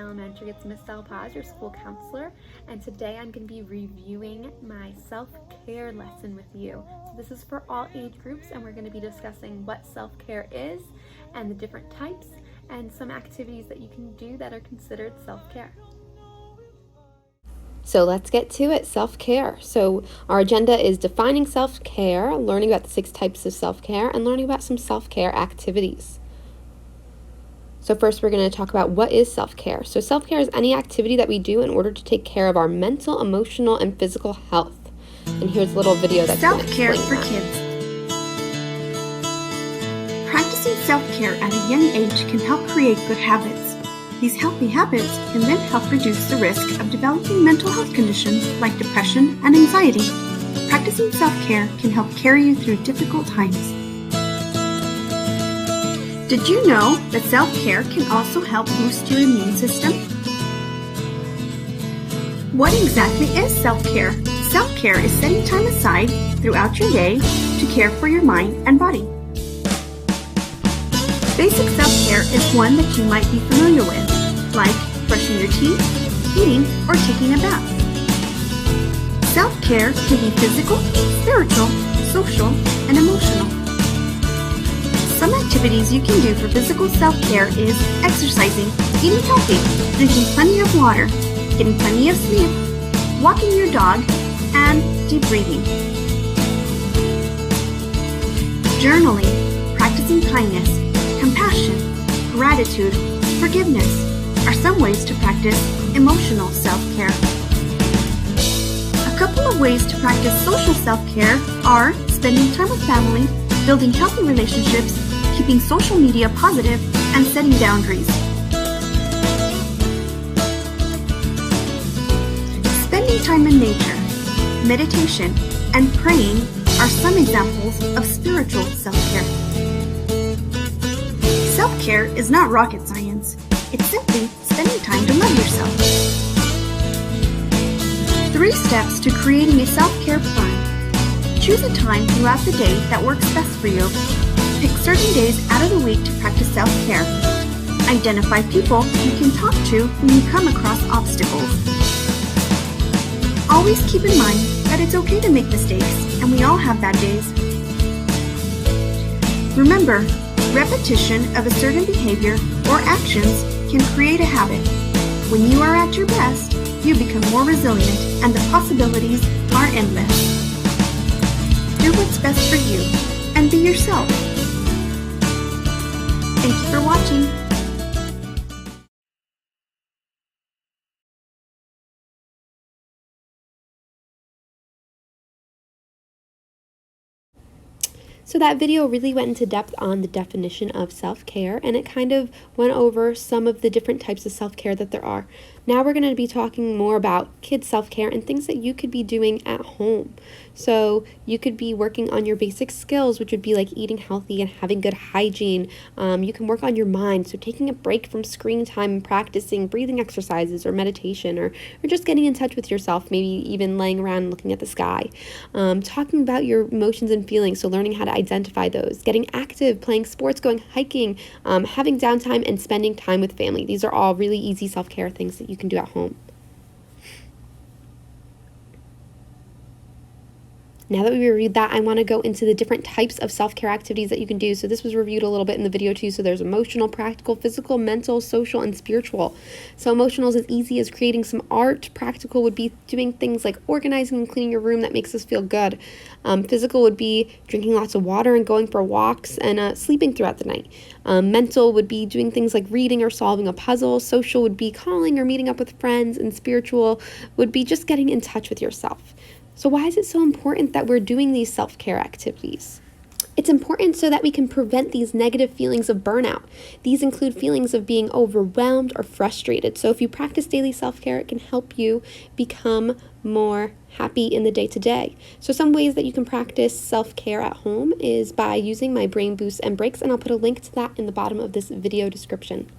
Elementary. It's Miss Paz, your school counselor, and today I'm going to be reviewing my self-care lesson with you. So this is for all age groups, and we're going to be discussing what self-care is and the different types and some activities that you can do that are considered self-care. So let's get to it, self-care. So our agenda is defining self-care, learning about the 6 types of self-care, and learning about some self-care activities. So first we're going to talk about what is self-care. So self-care is any activity that we do in order to take care of our mental, emotional, and physical health. And here's a little video that's self-care for kids. Practicing self-care at a young age can help create good habits. These healthy habits can then help reduce the risk of developing mental health conditions like depression and anxiety. Practicing self-care can help carry you through difficult times. Did you know that self-care can also help boost your immune system? What exactly is self-care? Self-care is setting time aside throughout your day to care for your mind and body. Basic self-care is one that you might be familiar with, like brushing your teeth, eating, or taking a bath. Self-care can be physical, spiritual, social, and emotional. Some activities you can do for physical self-care is exercising, eating healthy, drinking plenty of water, getting plenty of sleep, walking your dog, and deep breathing. Journaling, practicing kindness, compassion, gratitude, forgiveness are some ways to practice emotional self-care. A couple of ways to practice social self-care are spending time with family, building healthy relationships, keeping social media positive, and setting boundaries. Spending time in nature, meditation, and praying are some examples of spiritual self-care. Self-care is not rocket science. It's simply spending time to love yourself. 3 steps to creating a self-care plan. Choose a time throughout the day that works best for you. Pick certain days out of the week to practice self-care. Identify people you can talk to when you come across obstacles. Always keep in mind that it's okay to make mistakes, and we all have bad days. Remember, repetition of a certain behavior or actions can create a habit. When you are at your best, you become more resilient and the possibilities are endless. Do what's best for you and be yourself. Thank you for watching. So that video really went into depth on the definition of self-care, and it kind of went over some of the different types of self-care that there are. Now we're going to be talking more about kids' self-care and things that you could be doing at home. So you could be working on your basic skills, which would be like eating healthy and having good hygiene. You can work on your mind, so taking a break from screen time and practicing breathing exercises or meditation, or just getting in touch with yourself, maybe even laying around and looking at the sky. Talking about your emotions and feelings, so learning how to identify those, getting active, playing sports, going hiking, having downtime, and spending time with family. These are all really easy self-care things that you can do at home. Now that we reviewed that, I want to go into the different types of self-care activities that you can do. So this was reviewed a little bit in the video too. So there's emotional, practical, physical, mental, social, and spiritual. So emotional is as easy as creating some art. Practical would be doing things like organizing and cleaning your room that makes us feel good. Physical would be drinking lots of water and going for walks and sleeping throughout the night. Mental would be doing things like reading or solving a puzzle. Social would be calling or meeting up with friends. And spiritual would be just getting in touch with yourself. So why is it so important that we're doing these self-care activities? It's important so that we can prevent these negative feelings of burnout. These include feelings of being overwhelmed or frustrated. So if you practice daily self-care, it can help you become more happy in the day-to-day. So some ways that you can practice self-care at home is by using my brain boosts and breaks, and I'll put a link to that in the bottom of this video description.